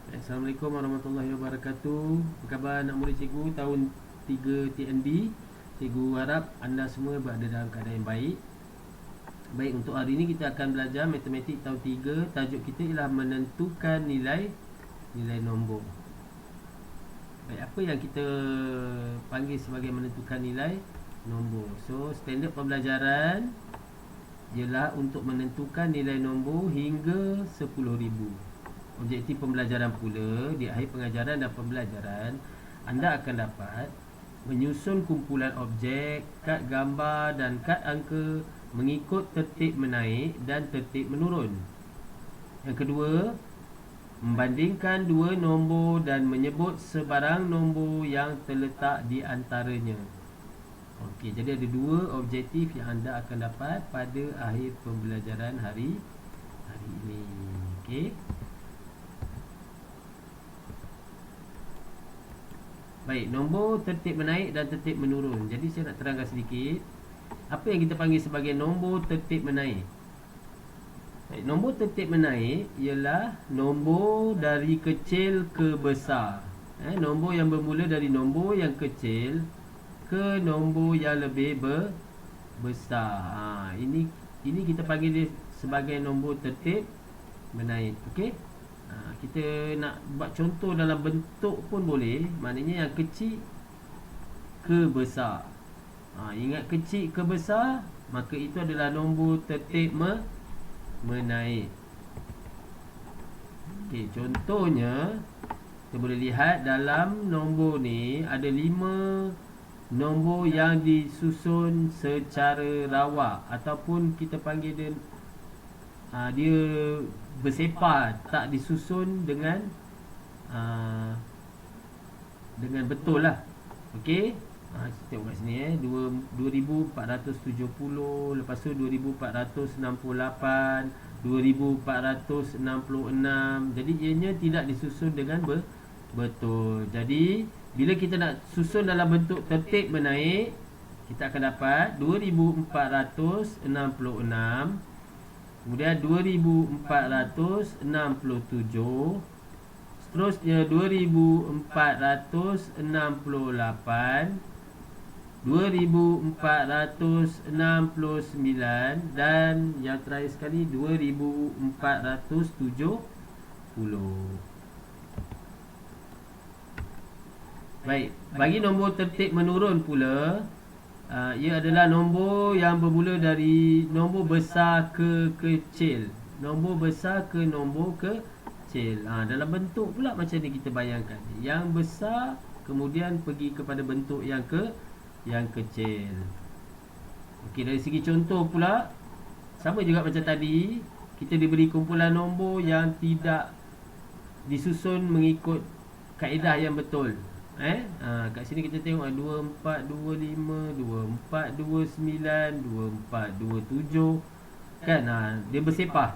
Assalamualaikum warahmatullahi wabarakatuh. Apa khabar anak murid cikgu tahun 3 TNB? Cikgu harap anda semua berada dalam keadaan yang baik. Baik, untuk hari ini kita akan belajar matematik tahun 3. Tajuk kita ialah menentukan nilai nombor. Baik, apa yang kita panggil sebagai menentukan nilai nombor? So, standard pembelajaran ialah untuk menentukan nilai nombor hingga 10,000. Objektif pembelajaran pula, di akhir pengajaran dan pembelajaran, anda akan dapat menyusun kumpulan objek, kad gambar dan kad angka mengikut tertib menaik dan tertib menurun. Yang kedua, membandingkan dua nombor dan menyebut sebarang nombor yang terletak di antaranya. Okey, jadi ada dua objektif yang anda akan dapat pada akhir pembelajaran hari ini. Okey. Baik, nombor tertib menaik dan tertib menurun. Jadi saya nak terangkan sedikit apa yang kita panggil sebagai nombor tertib menaik. Baik, nombor tertib menaik ialah nombor dari kecil ke besar. Nombor yang bermula dari nombor yang kecil ke nombor yang lebih besar. Ini kita panggil dia sebagai nombor tertib menaik. Okey. Kita nak buat contoh dalam bentuk pun boleh. Maknanya yang kecil ke besar. Ingat kecil ke besar, maka itu adalah nombor tertib menaik. Okey, contohnya kita boleh lihat dalam nombor ni ada 5 nombor yang disusun secara rawak ataupun kita panggil dia bersepar, tak disusun dengan betul lah. Okey, kita tengok kat sini 2470, lepas tu 2468, 2466. Jadi ianya tidak disusun dengan betul. Jadi bila kita nak susun dalam bentuk tertib menaik, kita akan dapat 2466, kemudian 2467, seterusnya 2468, 2469 dan yang terakhir sekali 2470. Baik, bagi nombor tertib menurun pula, ia adalah nombor yang bermula dari nombor besar ke kecil. Nombor besar ke nombor kecil. Dalam bentuk pula macam ni kita bayangkan. Yang besar kemudian pergi kepada bentuk yang kecil. Okey, dari segi contoh pula sama juga macam tadi. Kita diberi kumpulan nombor yang tidak disusun mengikut kaedah yang betul. Kat sini kita tengok 2425, 2429, 2427 kan. Dia bersepah.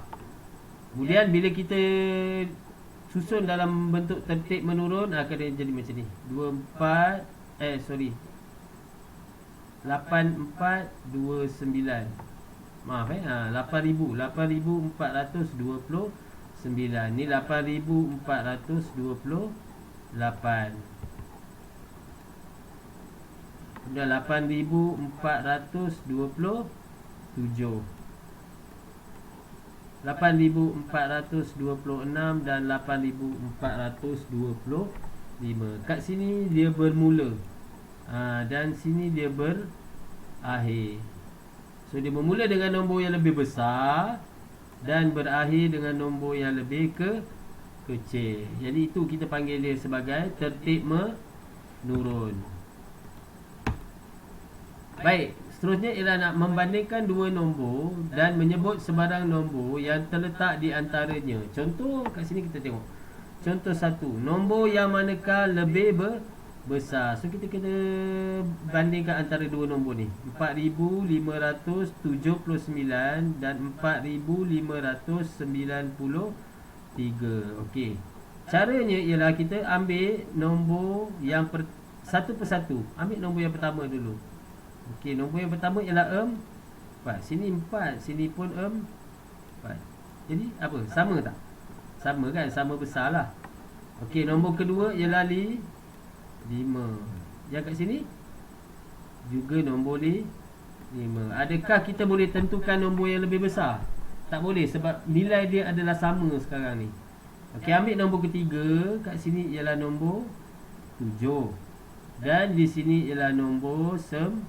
Kemudian bila kita susun dalam bentuk tertib menurun, akan dia jadi macam ni. 8429. Maaf 8429. Ni 8428. Kemudian 8427, 8426 dan 8425. Kat sini dia bermula, dan sini dia berakhir. So dia bermula dengan nombor yang lebih besar dan berakhir dengan nombor yang lebih kecil. Jadi itu kita panggil dia sebagai tertib menurun. Baik, seterusnya ialah nak membandingkan dua nombor dan menyebut sebarang nombor yang terletak di antaranya. Contoh kat sini kita tengok. Contoh 1, nombor yang manakah lebih besar. So kita bandingkan antara dua nombor ni, 4579 dan 4593. Okey. Caranya ialah kita ambil nombor yang satu persatu. Ambil nombor yang pertama dulu. Okey, nombor yang pertama ialah 4. Sini 4, sini pun 4. Jadi apa? Sama tak? Sama kan? Sama besar lah. Okey, nombor kedua ialah 5. Yang kat sini juga nombor 5. Adakah kita boleh tentukan nombor yang lebih besar? Tak boleh, sebab nilai dia adalah sama sekarang ni. Okey, ambil nombor ketiga. Kat sini ialah nombor 7. Dan di sini ialah nombor 9.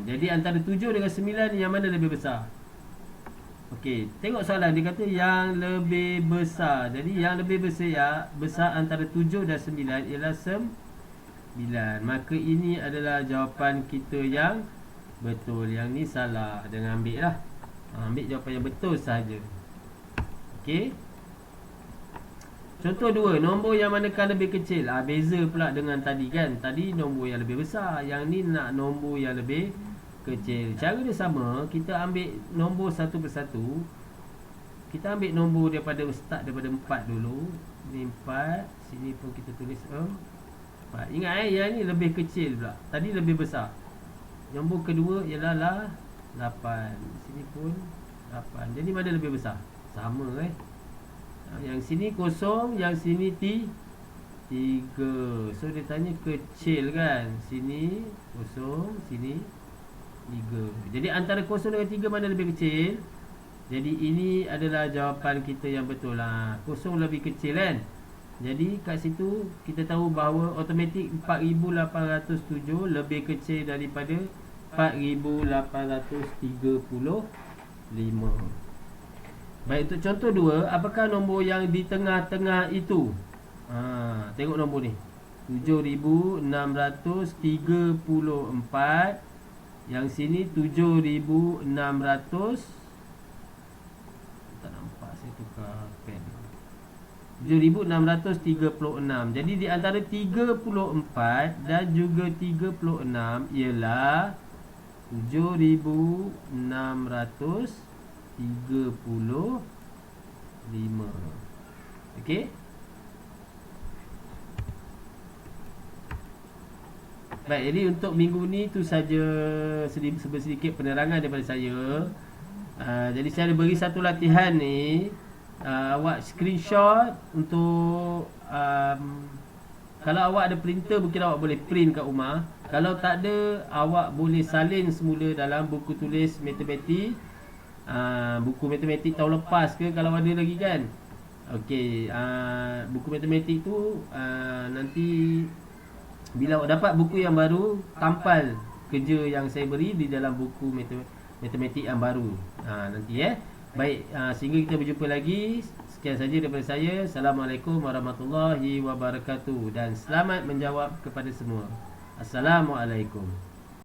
Jadi antara 7 dengan 9, yang mana lebih besar? Okey, tengok soalan dia kata yang lebih besar. Jadi yang lebih besar antara 7 dan 9 ialah 9. Maka ini adalah jawapan kita yang betul. Yang ni salah, jangan ambil lah. Ambil jawapan yang betul sahaja. Okey. Contoh 2, nombor yang manakah lebih kecil? Beza pula dengan tadi kan. Tadi nombor yang lebih besar, yang ni nak nombor yang lebih kecil. Cara dia sama. Kita ambil nombor satu persatu. Kita ambil nombor daripada start daripada 4 dulu. Ni 4. Sini pun kita tulis 4. Ingat yang ni lebih kecil pula. Tadi lebih besar. Nombor kedua ialah 8. Sini pun 8. Jadi mana lebih besar? Sama Yang sini kosong, yang sini 3. So dia tanya kecil kan. Sini kosong, sini 3. Jadi antara kosong dengan 3 mana lebih kecil? Jadi ini adalah jawapan kita yang betul lah. Kosong lebih kecil kan. Jadi kat situ kita tahu bahawa automatik 4807 lebih kecil daripada 4835. Baik, untuk contoh 2, apakah nombor yang di tengah-tengah itu? Tengok nombor ni, 7634. Yang sini 7600. Tak nampak, saya tukar pen. 7636. Jadi di antara 34 dan juga 36 ialah 7635. Okey. Baik, jadi untuk minggu ni tu saja sedikit penerangan daripada saya. Jadi saya ada beri satu latihan ni. Awak screenshot untuk kalau awak ada printer, mungkin awak boleh print kat rumah. Kalau tak ada, awak boleh salin semula dalam buku tulis matematik. Buku matematik tahun lepas ke kalau ada lagi kan. Okey, buku matematik tu nanti bila awak dapat buku yang baru, tampal kerja yang saya beri di dalam buku matematik yang baru. Nanti baik, sehingga kita berjumpa lagi. Sekian saja daripada saya. Assalamualaikum warahmatullahi wabarakatuh. Dan selamat menjawab kepada semua. Assalamualaikum.